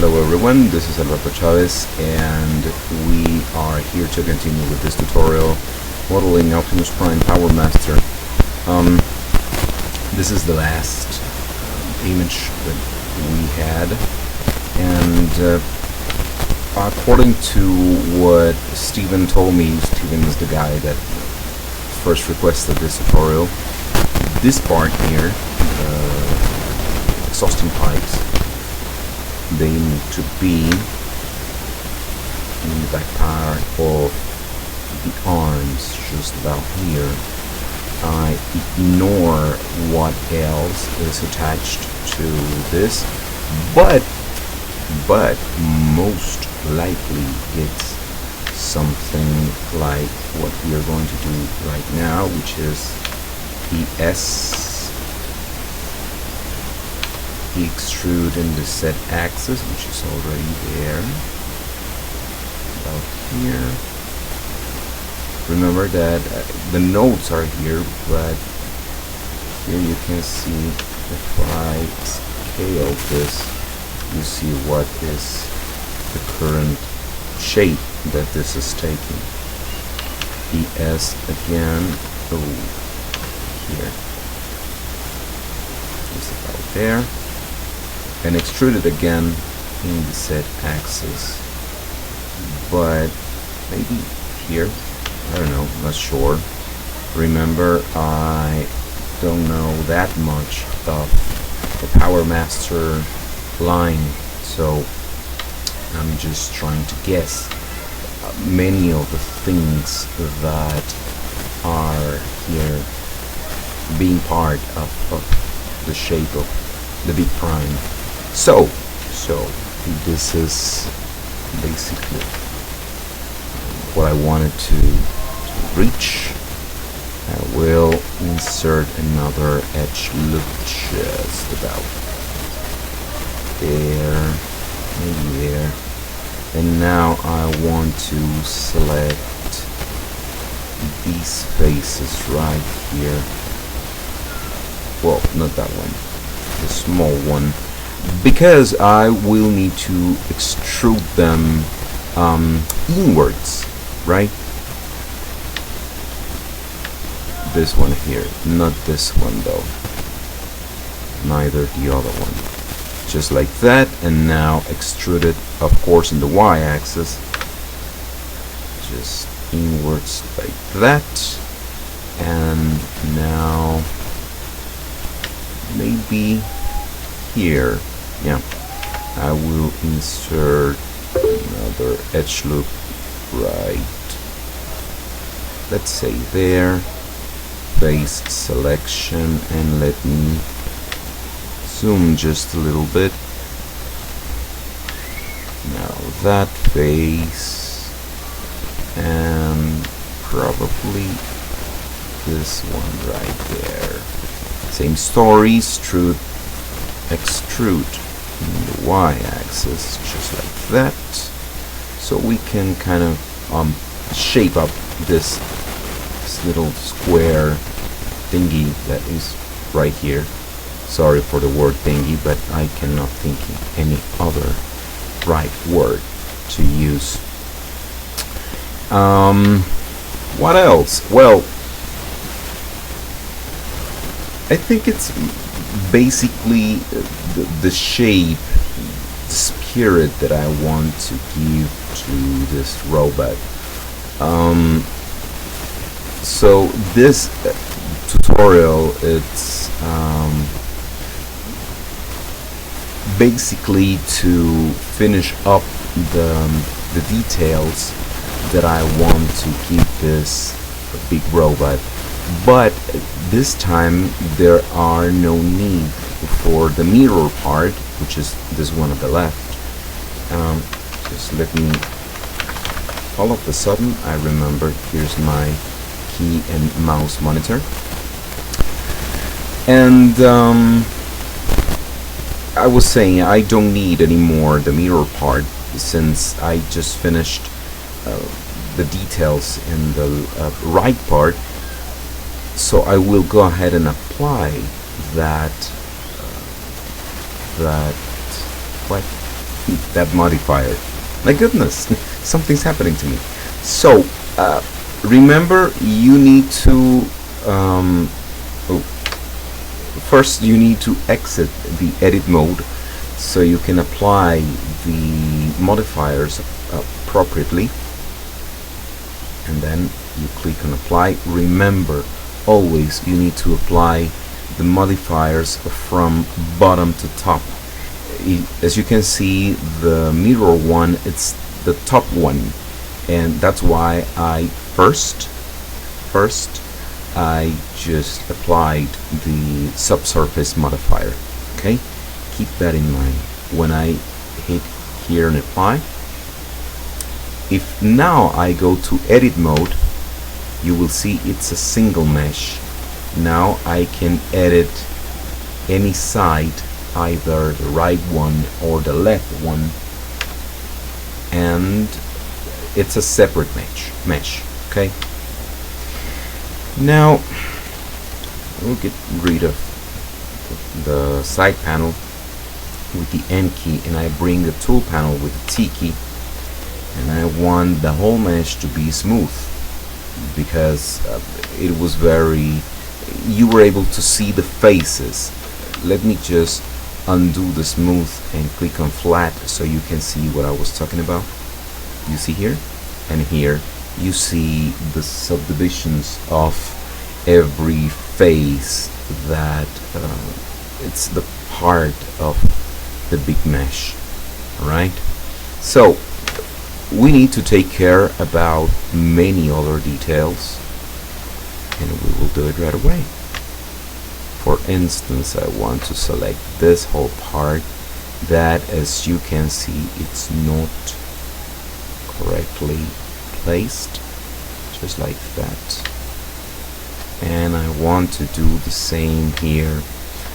Hello everyone, this is Alberto Chavez and we are here to continue with this tutorial modeling Optimus Prime Power Master. This is the last image that we had, and according to what Steven told me, Steven is the guy that first requested this tutorial, this part here, exhausting pipes, they need to be in the back part of the arms, just about here. I ignore what else is attached to this, but most likely it's something like what we are going to do right now, which is extrude in the Z axis, which is already there, about here. Remember that the nodes are here, but here you can see, if I scale this, you see what is the current shape that this is taking. ES again, here, it's about there. And extruded again in the Z axis, but maybe here, I don't know, not sure. Remember, I don't know that much of the Power Master line, so I'm just trying to guess many of the things that are here being part of the shape of the big prime. So this is basically what I wanted to reach. I will insert another edge loop just about there, maybe there. And now I want to select these faces right here. Well, not that one, the small one, because I will need to extrude them inwards, right? This one here, not this one though, neither the other one. Just like that, and now extrude it, of course, in the y-axis, just inwards like that. And now maybe here, yeah, I will insert another edge loop right, let's say there, face selection, and let me zoom just a little bit. Now that face, and probably this one right there. Same story, extrude in the y-axis, just like that, so we can kind of shape up this little square thingy that is right here. Sorry for the word thingy, but I cannot think of any other right word to use. What else? Well, I think it's basically the shape, the spirit that I want to give to this robot. So this tutorial, it's basically to finish up the details that I want to give this big robot. But this time there are no need for the mirror part, which is this one on the left. Just let me, all of a sudden I remember, here's my key and mouse monitor. And I was saying I don't need anymore the mirror part, since I just finished the details in the right part. So I will go ahead and apply that that modifier. My goodness, something's happening to me. So remember, you need to first you need to exit the edit mode so you can apply the modifiers appropriately, and then you click on apply. Remember, always you need to apply the modifiers from bottom to top. As you can see, the mirror one, it's the top one, and that's why I first I just applied the subsurface modifier. Okay, keep that in mind when I hit here and apply. If now I go to edit mode, you will see it's a single mesh. Now I can edit any side, either the right one or the left one, and it's a separate mesh. Okay, now we'll get rid of the side panel with the N key, and I bring the tool panel with the T key, and I want the whole mesh to be smooth, because it was you were able to see the faces. Let me just undo the smooth and click on flat so you can see what I was talking about. You see here and here, you see the subdivisions of every face that it's the part of the big mesh. Alright, so we need to take care about many other details, and we will do it right away. For instance, I want to select this whole part that, as you can see, it's not correctly placed, just like that. And I want to do the same here.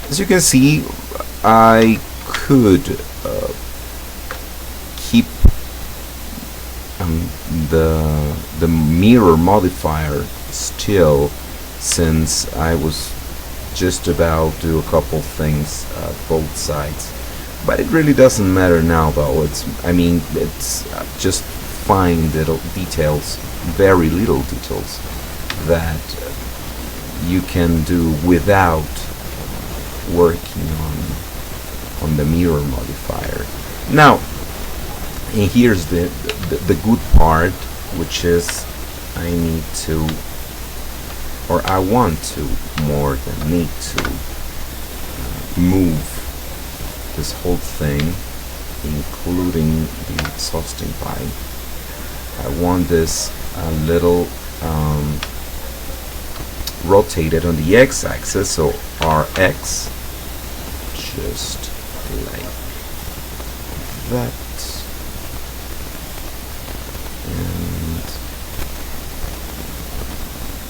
As you can see, I could keep the mirror modifier still, since I was just about to do a couple things both sides, but it really doesn't matter now, though. It's just fine little details, very little details that you can do without working on the mirror modifier. Now, and here's the good part, which is I need to, or I want to, more than need to, move this whole thing, including the exhausting pipe. I want this a little rotated on the x-axis, so Rx, just like that.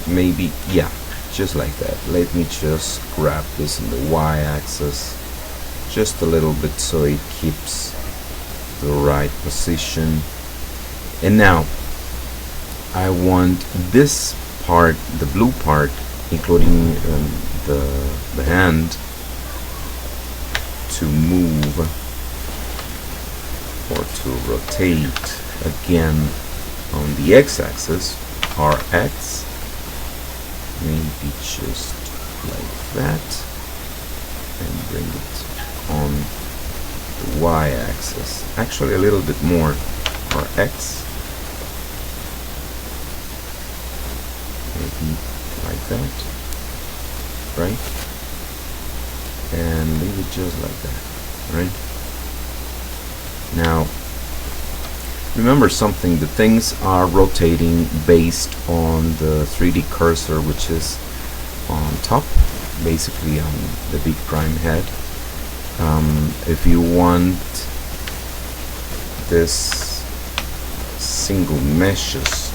Maybe, yeah, just like that. Let me just grab this in the y-axis just a little bit so it keeps the right position. And now I want this part, the blue part, including the hand, to move or to rotate again on the x-axis, Rx. Maybe just like that, and bring it on the y-axis. Actually, a little bit more, Rx. Maybe like that, right? And leave it just like that, right? Now, remember something, the things are rotating based on the 3D cursor, which is on top, basically on the big prime head. If you want this single meshes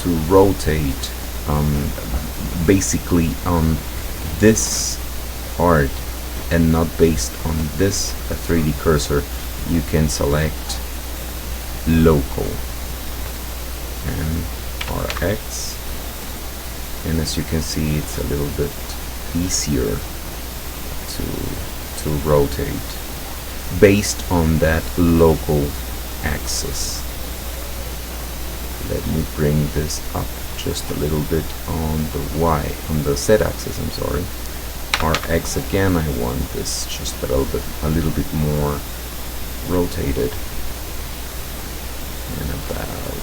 to rotate basically on this part and not based on this 3D cursor, you can select local and Rx, and as you can see, it's a little bit easier to rotate. based on that local axis. Let me bring this up just a little bit on the z-axis, I'm sorry. Rx again, I want this just a little bit more rotated, and about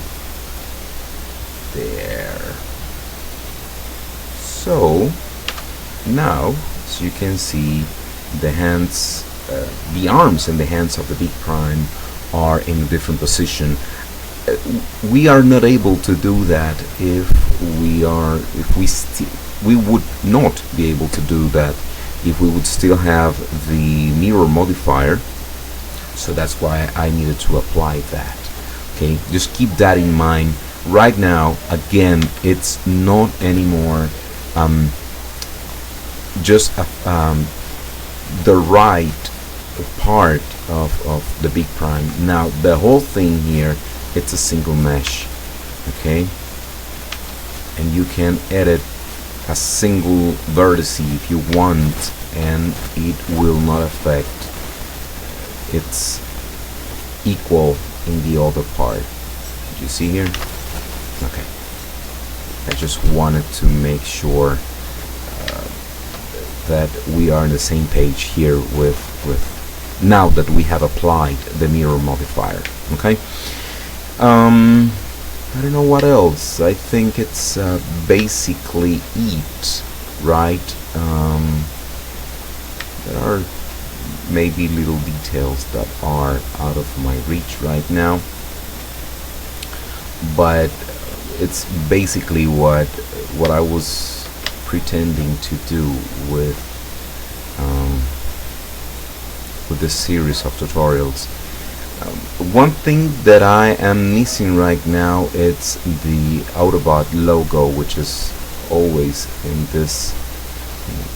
there. So now, as you can see, the hands, the arms and the hands of the big prime are in a different position. We are not able to do that if we would not be able to do that if we would still have the mirror modifier. So that's why I needed to apply that. Okay, just keep that in mind. Right now, again, it's not anymore just the right part of the big prime. Now the whole thing here, it's a single mesh, okay, and you can edit a single vertex if you want, and it will not affect its equal in the other part. Did you see here? Okay, I just wanted to make sure that we are on the same page here with now that we have applied the mirror modifier. Okay, I don't know what else. I think it's basically it, right? There are maybe little details that are out of my reach right now, but it's basically what I was pretending to do with this series of tutorials. One thing that I am missing right now, it's the Autobot logo, which is always in this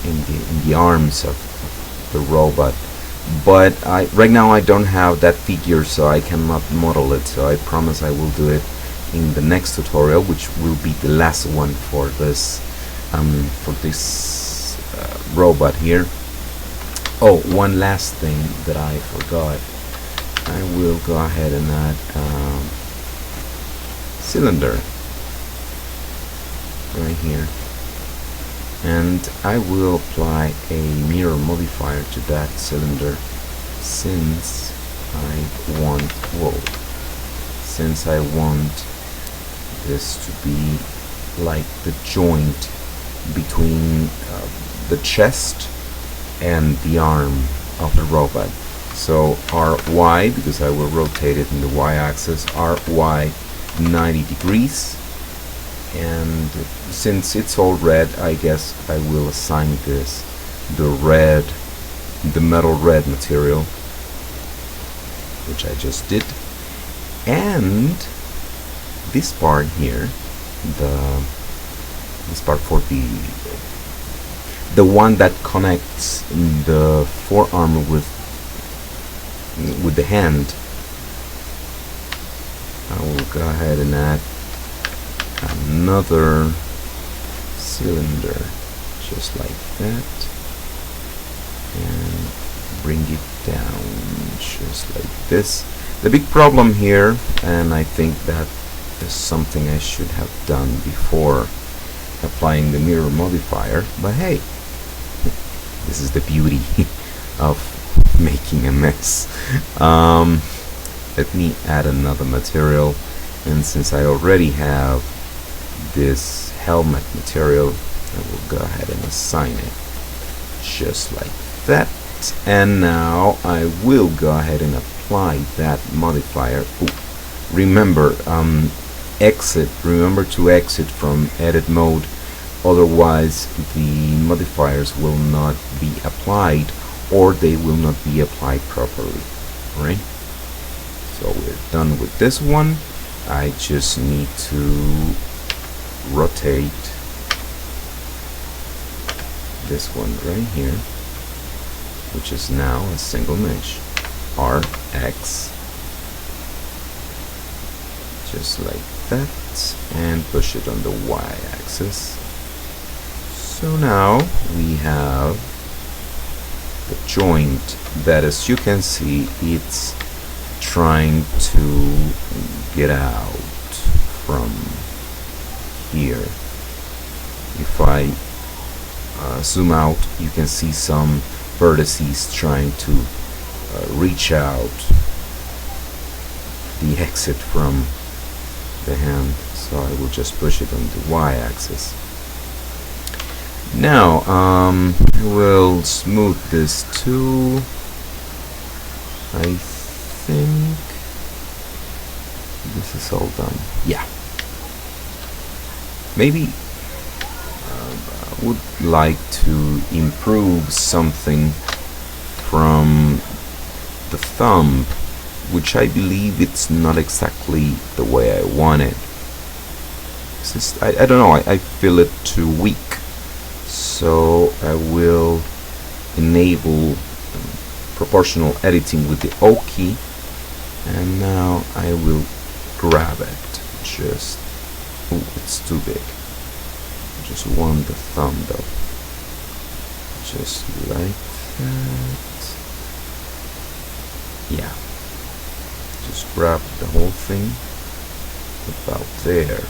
in the arms of the robot. But right now I don't have that figure, so I cannot model it. So I promise I will do it in the next tutorial, which will be the last one for this robot here. Oh, one last thing that I forgot. I will go ahead and add cylinder right here, and I will apply a mirror modifier to that cylinder since I want this to be like the joint between the chest and the arm of the robot. So RY, because I will rotate it in the y-axis, RY 90 degrees, and since it's all red, I guess I will assign this the metal red material, which I just did, and this part here, this part for the one that connects the forearm with the hand, I will go ahead and add another cylinder just like that, and bring it down just like this. The big problem here, and I think that is something I should have done before applying the mirror modifier, but hey, this is the beauty of making a mess. Let me add another material, and since I already have this helmet material, I will go ahead and assign it just like that, and now I will go ahead and apply that modifier. Ooh, remember to exit from edit mode, otherwise the modifiers will not be applied, or they will not be applied properly. Alright, so we're done with this one. I just need to rotate this one right here, which is now a single mesh, RX, just like that, and push it on the y-axis. So now we have a joint that, as you can see, it's trying to get out from here. If I zoom out, you can see some vertices trying to reach out the exit from the hand, so I will just push it on the y-axis. Now I will smooth this too. I think this is all done. Yeah. Maybe I would like to improve something from the thumb, which I believe it's not exactly the way I want it. I don't know, I feel it too weak. So I will enable proportional editing with the O key, and now I will grab it. Just, oh, it's too big. Just want the thumb though. Just like that. Yeah. Just grab the whole thing about there.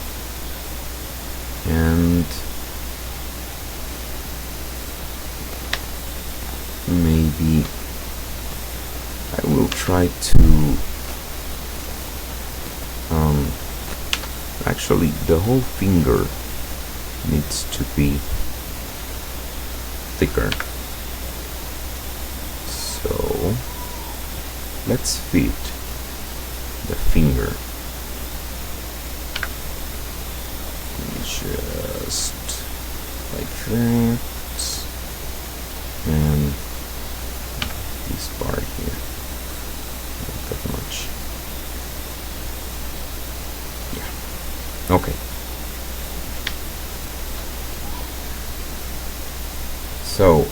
And maybe I will try to actually the whole finger needs to be thicker, so let's fit the finger just like that, and this part here, not that much. Yeah, okay. So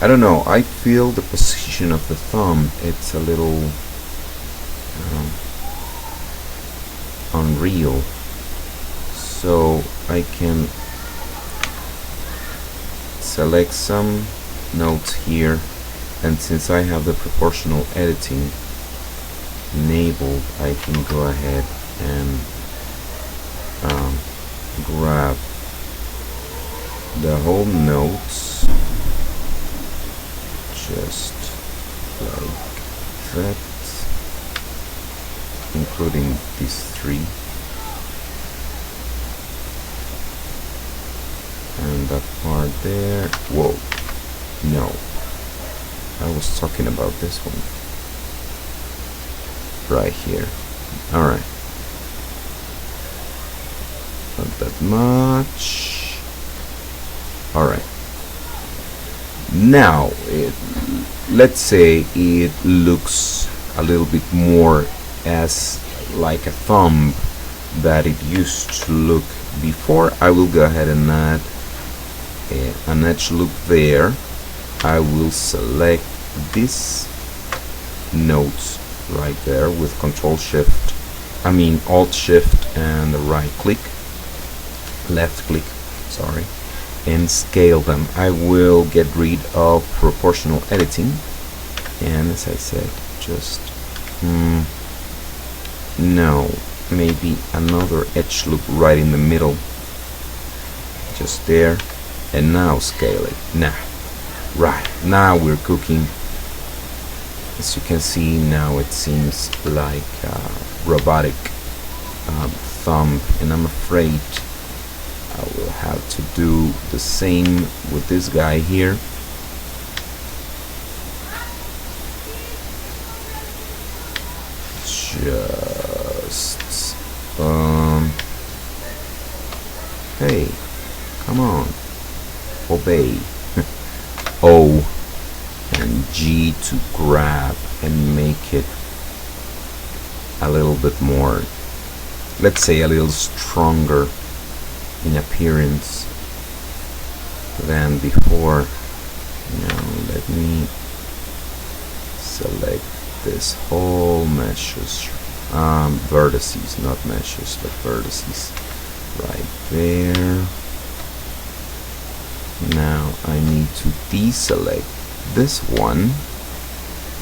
I don't know, I feel the position of the thumb, it's a little unreal, so I can select some notes here, and since I have the proportional editing enabled, I can go ahead and grab the whole notes just like that, including these three, and that part there. Whoa, no, I was talking about this one right here. Alright, not that much. Alright, now let's say it looks a little bit more as like a thumb that it used to look before. I will go ahead and add an edge loop there. I will select this note right there with Alt Shift and the right click, left click, sorry, and scale them. I will get rid of proportional editing, and as I said, just no, maybe another edge loop right in the middle, just there, and now scale it. Now, right, now we're cooking. As you can see, now it seems like a robotic thumb, and I'm afraid I will have to do the same with this guy here. Just hey, come on, obey. O and G to grab and make it a little bit more, let's say a little stronger in appearance than before. Now let me select this whole meshes, vertices, not meshes, but vertices right there. Now I need to deselect this one,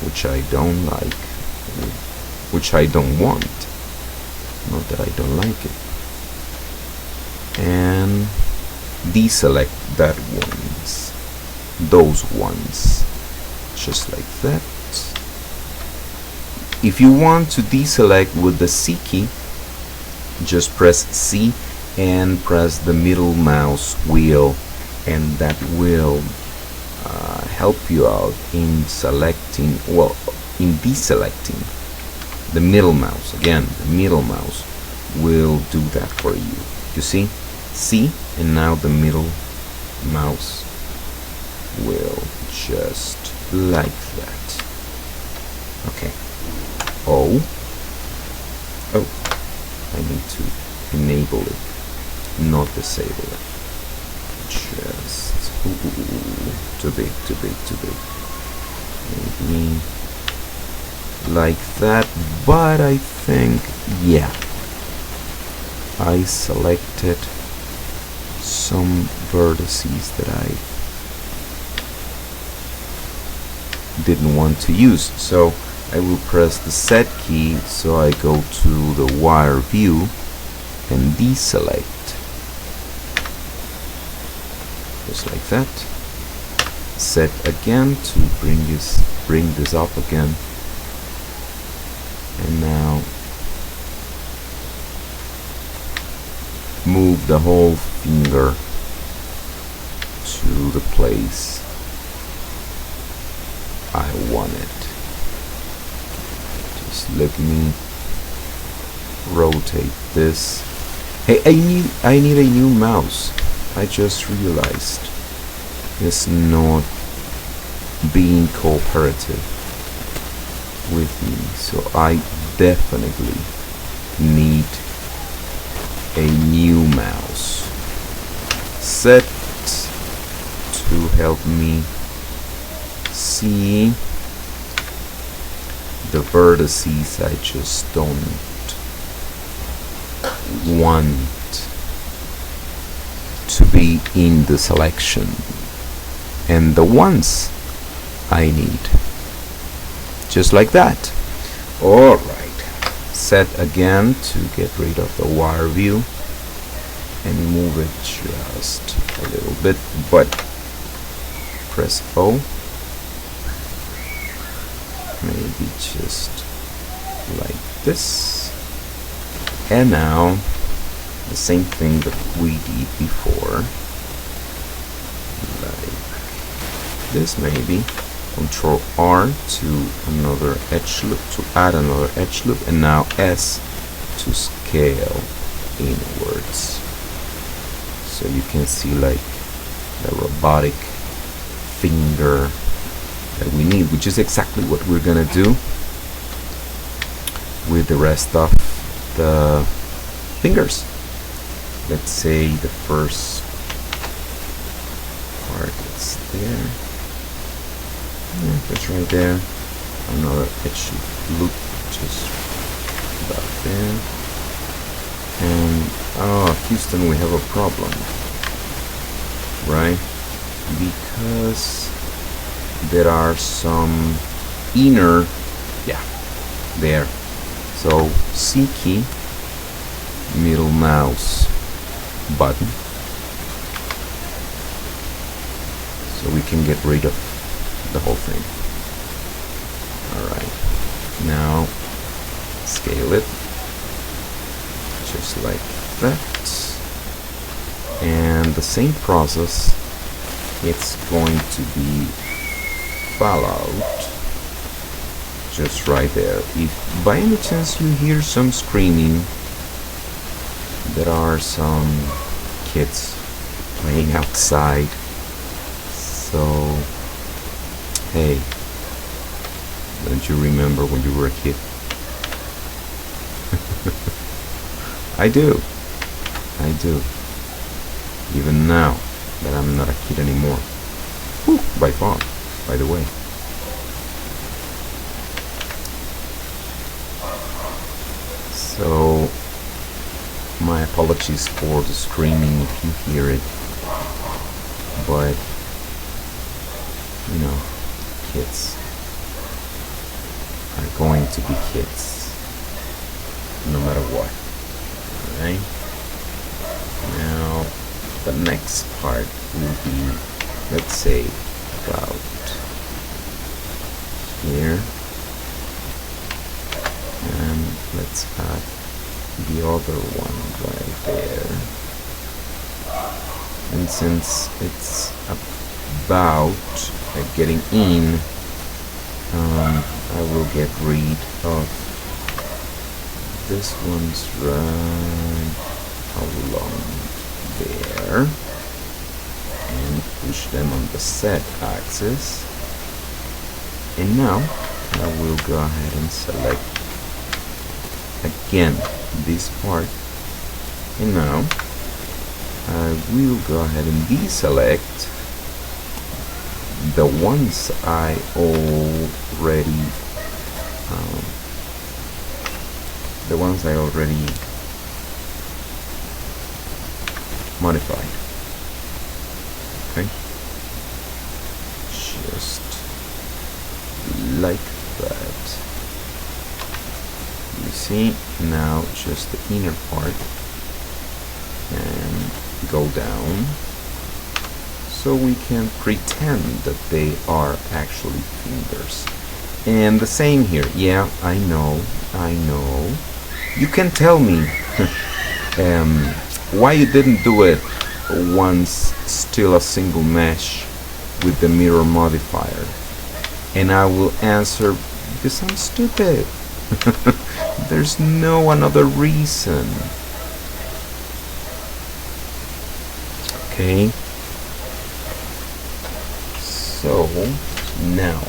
which I don't like, which I don't want. Not that I don't like it. And deselect those ones, just like that. If you want to deselect with the C key, just press C and press the middle mouse wheel, and that will help you out in selecting, well, in deselecting. The middle mouse, again, the middle mouse will do that for you. You see? C, and now the middle mouse will just like that. Okay. Oh, I need to enable it, not disable it. Just too big. Maybe like that, but I think, yeah, I selected some vertices that I didn't want to use, so I will press the Z key, so I go to the wire view and deselect, just like that. Z again to bring this up again, and now move the whole finger to the place I want it. Just let me rotate this. Hey, I need a new mouse. I just realized it's not being cooperative with me, so I definitely need a new mouse set to help me see the vertices I just don't want to be in the selection, and the ones I need, just like that. Alright, set again to get rid of the wire view and move it just a little bit, but press O, maybe just like this, and now the same thing that we did before, like this, maybe Control R to another edge loop, to add another edge loop, and now S to scale inwards, so you can see like the robotic finger that we need, which is exactly what we're gonna do with the rest of the fingers. Let's say the first part is there. Yeah, that's right there. Another edge loop just about there. And Houston, we have a problem, right? Because there are some inner, yeah, there. So C key, middle mouse button, so we can get rid of the whole thing. Alright, now scale it just like that, and the same process, it's going to be followed just right there. If by any chance you hear some screaming, there are some kids playing outside, so hey, don't you remember when you were a kid? I do, even now that I'm not a kid anymore. Whew, by far, by the way. So my apologies for the screaming if you hear it, but you know, kids are going to be kids no matter what. Alright, now the next part will be, let's say, about here, and let's add the other one right there. And since it's about getting in, I will get rid of this one's right along there and push them on the Z axis. And now I will go ahead and select again this part, and now I will go ahead and deselect the ones I already modified. Okay, just like that. You see, now just the inner part, and go down so we can pretend that they are actually fingers. And the same here. Yeah, I know. You can tell me why you didn't do it once still a single mesh with the mirror modifier, and I will answer, because I'm stupid. There's no another reason. Okay, so now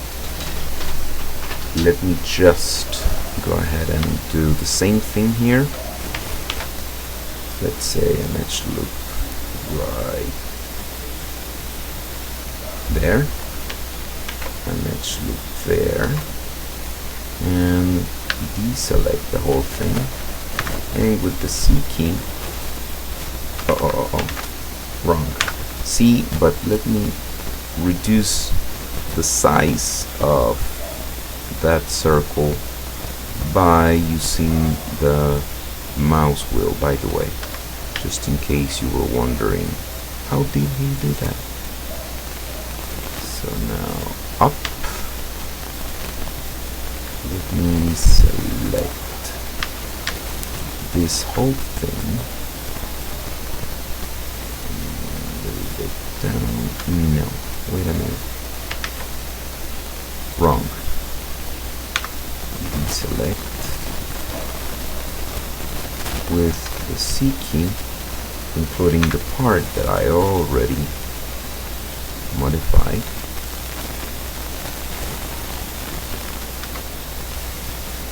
let me just go ahead and do the same thing here. Let's say an edge loop right there, an edge loop there, and deselect the whole thing, and with the C key, wrong C, but let me reduce the size of that circle by using the mouse wheel, by the way, just in case you were wondering how did he do that. So now up, let me select this whole thing, a little bit down. No, wait a minute, wrong. Deselect with the C key, including the part that I already modified.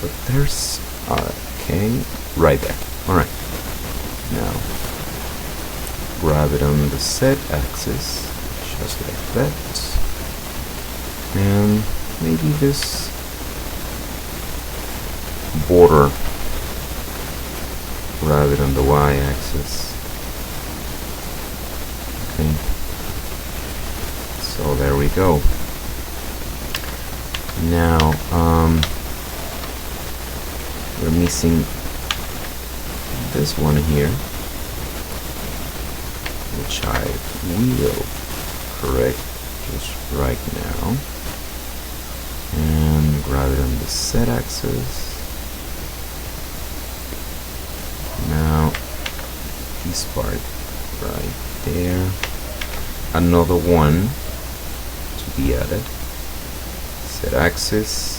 But there's okay, right there. Alright, now grab it on the Z axis, just like that, and maybe this border, grab it on the Y axis. Okay, so there we go. Now we're missing this one here, which I will correct just right now, and grab it on the Z axis. Now this part right there, another one to be added, Z axis.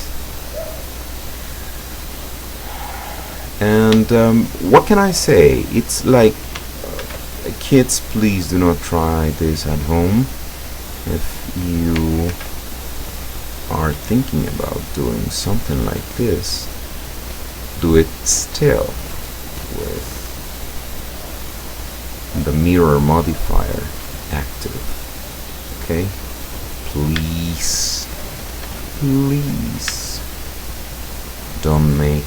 And what can I say? It's like, kids, please do not try this at home. If you are thinking about doing something like this, do it still with the mirror modifier active. Okay? Please don't make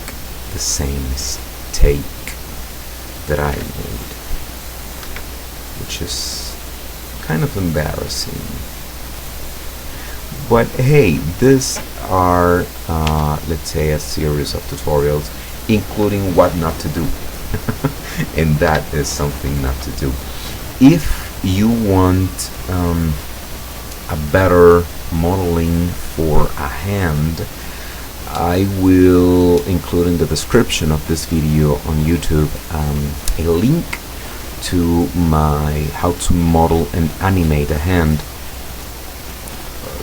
the same mistake that I made, which is kind of embarrassing. But hey, these are, let's say, a series of tutorials, including what not to do. And that is something not to do. If you want a better modeling for a hand, I will include in the description of this video on YouTube a link to my how to model and animate a hand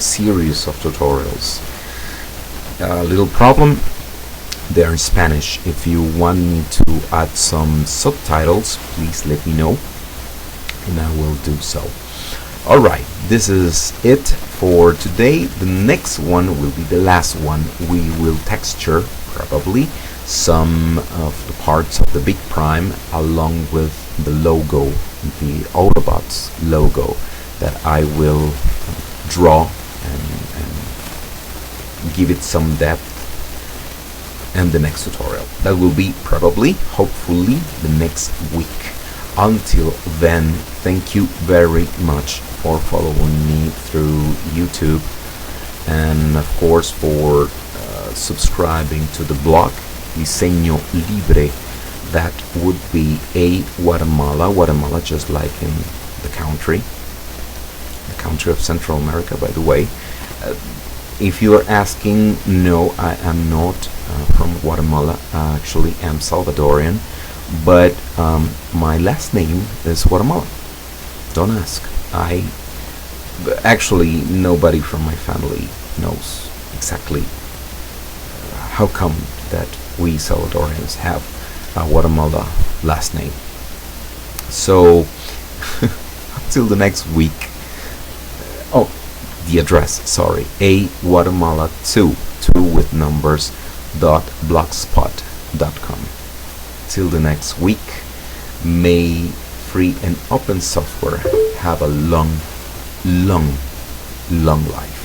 series of tutorials. A little problem, they're in Spanish. If you want me to add some subtitles, please let me know and I will do so. Alright, this is it for today. The next one will be the last one. We will texture, probably, some of the parts of the Big Prime along with the logo, the Autobots logo, that I will draw and give it some depth in the next tutorial. That will be probably, hopefully, the next week. Until then, thank you very much for following me through YouTube, and of course for subscribing to the blog Diseño Libre. That would be a Guatemala just like in the country of Central America, by the way. If you are asking, no, I am not from Guatemala. Actually, I'm Salvadorian, but my last name is Guatemala. Don't ask. Actually, nobody from my family knows exactly how come that we Salvadorians have a Guatemala last name. So until the next week. Oh, the address, sorry, a Guatemala 2 with numbers .blogspot.com. Till the next week, may free and open software have a long life.